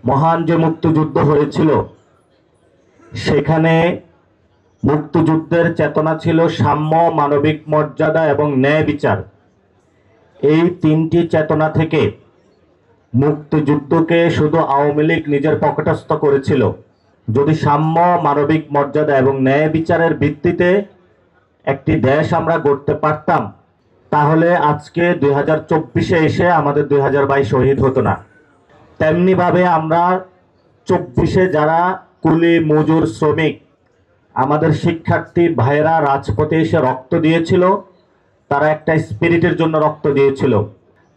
মহান যে মুক্তিযুদ্ধ হয়েছিল সেখানে মুক্তিযুদ্ধের চেতনা ছিল সাম্য, মানবিক মর্যাদা এবং ন্যায় বিচার। এই তিনটি চেতনা থেকে মুক্তিযুদ্ধকে শুধু আওয়ামী লীগ নিজের পকেটস্থ করেছিল। যদি সাম্য, মানবিক মর্যাদা এবং ন্যায় বিচারের ভিত্তিতে একটি দেশ আমরা গড়তে পারতাম, তাহলে আজকে 2024-এ এসে আমাদের 2022 শহীদ হতো না। তেমনি ভাবে আমরা 24-এ যারা কুলি, মজুর, শ্রমিক, আমাদের শিক্ষার্থী ভাইয়েরা রাজপথে এসে রক্ত দিয়েছিল, তারা একটা স্পিরিটের জন্য রক্ত দিয়েছিল।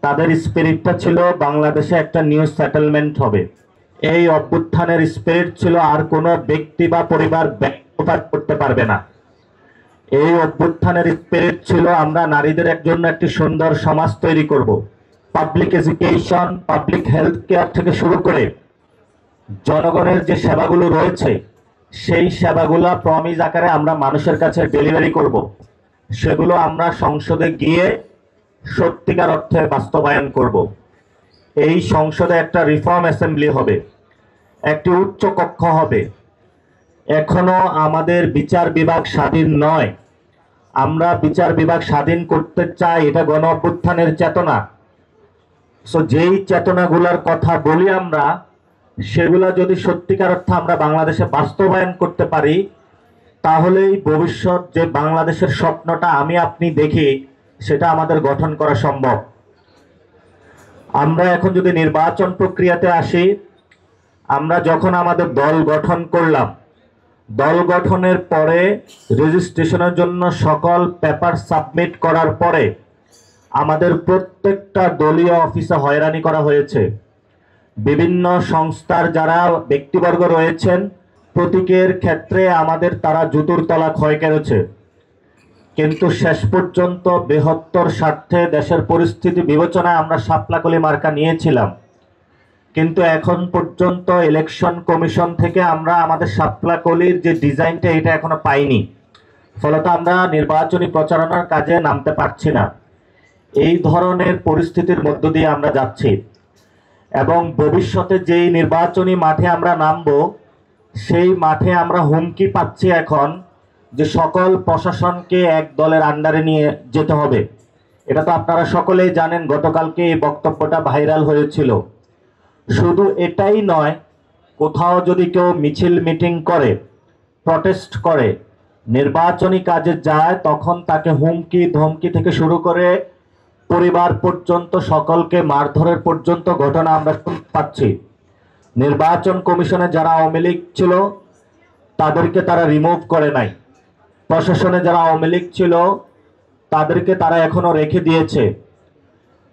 তাদের স্পিরিটটা ছিল বাংলাদেশে একটা নিউ সেটেলমেন্ট হবে। এই অভ্যুত্থানের স্পিরিট ছিল আর কোনো ব্যক্তি বা পরিবার ব্যাখ্যা করতে পারবে না। এই অভ্যুত্থানের স্পিরিট ছিল আমরা নারীদের জন্য একটি সুন্দর সমাজ তৈরি করব। Public education, public health care থেকে শুরু করে জনগণের যে সেবাগুলো রয়েছে সেই সেবাগুলো প্রমিস আকারে আমরা মানুষের কাছে ডেলিভারি করব। সেগুলো আমরা সংসদে গিয়ে সত্যিকার অর্থে বাস্তবায়ন করব। এই সংসদে একটা রিফর্ম অ্যাসেম্বলি হবে, একটি উচ্চ কক্ষ হবে। এখনো আমাদের বিচার বিভাগ স্বাধীন নয়। আমরা বিচার বিভাগ স্বাধীন করতে চাই, এটা গণ অভ্যুত্থানের চেতনা। সো যেই চেতনাগুলোর কথা বলি আমরা, সেগুলা যদি সত্যিকার অর্থে আমরা বাংলাদেশে বাস্তবায়ন করতে পারি, তাহলেই ভবিষ্যৎ যে বাংলাদেশের স্বপ্নটা আমি আপনি দেখি, সেটা আমাদের গঠন করা সম্ভব। আমরা এখন যদি নির্বাচন প্রক্রিয়াতে আসি, আমরা যখন আমাদের দল গঠন করলাম, দল গঠনের পরে রেজিস্ট্রেশনের জন্য সকল পেপার সাবমিট করার পরে আমাদের প্রত্যেকটা দলীয় অফিসে হয়রানি করা হয়েছে। বিভিন্ন সংস্থার যারা ব্যক্তিবর্গ রয়েছেন, প্রতীকের ক্ষেত্রে আমাদের তারা জুতোর তলা ক্ষয় করেছে। কিন্তু শেষ পর্যন্ত বৃহত্তর স্বার্থে দেশের পরিস্থিতি বিবেচনায় আমরা শাপলাকলি মার্কা নিয়েছিলাম। কিন্তু এখন পর্যন্ত ইলেকশন কমিশন থেকে আমরা আমাদের শাপলাকলির যে ডিজাইনটা, এটা এখনো পাইনি। ফলত আমরা নির্বাচনী প্রচারণার কাজে নামতে পারছি না। এই ধরনের পরিস্থিতির মধ্য দিয়ে আমরা যাচ্ছি এবং ভবিষ্যতে যেই নির্বাচনী মাঠে আমরা নামবো, সেই মাঠে আমরা হুমকি পাচ্ছি এখন যে সকল প্রশাসনকে এক দলের আন্ডারে নিয়ে যেতে হবে। এটা তো আপনারা সকলেই জানেন, গতকালকে এই বক্তব্যটা ভাইরাল হয়েছিল। শুধু এটাই নয়, কোথাও যদি কেউ মিছিল মিটিং করে, প্রটেস্ট করে, নির্বাচনী কাজে যায়, তখন তাকে হুমকি ধমকি থেকে শুরু করে পরিবার পর্যন্ত সকলকে মারধরের পর্যন্ত ঘটনা আমরা শুনতে পাচ্ছি। নির্বাচন কমিশনে যারা আওয়ামী লীগ ছিল তাদেরকে তারা রিমুভ করে নাই। প্রশাসনে যারা আওয়ামী লীগ ছিল তাদেরকে তারা এখনো রেখে দিয়েছে।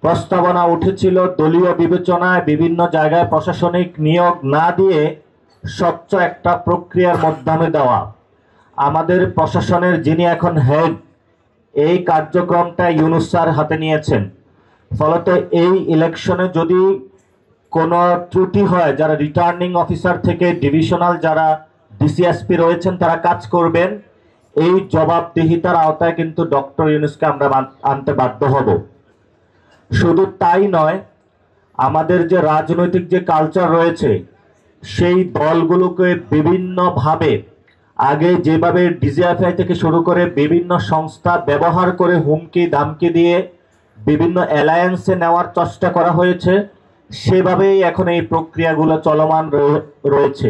প্রস্তাবনা উঠেছিল দলীয় বিবেচনায় বিভিন্ন জায়গায় প্রশাসনিক নিয়োগ না দিয়ে স্বচ্ছ একটা প্রক্রিয়ার মাধ্যমে দেওয়া। আমাদের প্রশাসনের যিনি এখন হেড, এই কার্যক্রমটা ইউনূস স্যার হাতে নিয়েছেন। ফলত এই ইলেকশনে যদি কোনো ত্রুটি হয়, যারা রিটার্নিং অফিসার থেকে ডিভিশনাল যারা ডিসিএসপি রয়েছেন তারা কাজ করবেন, এই জবাবদিহিতার আওতায় কিন্তু ডক্টর ইউনূসকে আমরা আনতে বাধ্য হব। শুধু তাই নয়, আমাদের যে রাজনৈতিক যে কালচার রয়েছে, সেই দলগুলোকে বিভিন্নভাবে আগে যেভাবে ডিজিএফআই থেকে শুরু করে বিভিন্ন সংস্থা ব্যবহার করে হুমকি ধামকি দিয়ে বিভিন্ন অ্যালায়েন্সে নেওয়ার চেষ্টা করা হয়েছে, সেভাবেই এখন এই প্রক্রিয়াগুলো চলমান রয়েছে।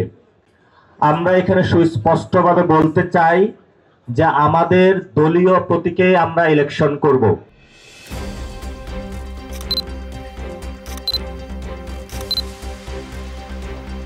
আমরা এখানে সুস্পষ্টভাবে বলতে চাই যে আমাদের দলীয় প্রতীকে আমরা ইলেকশন করব।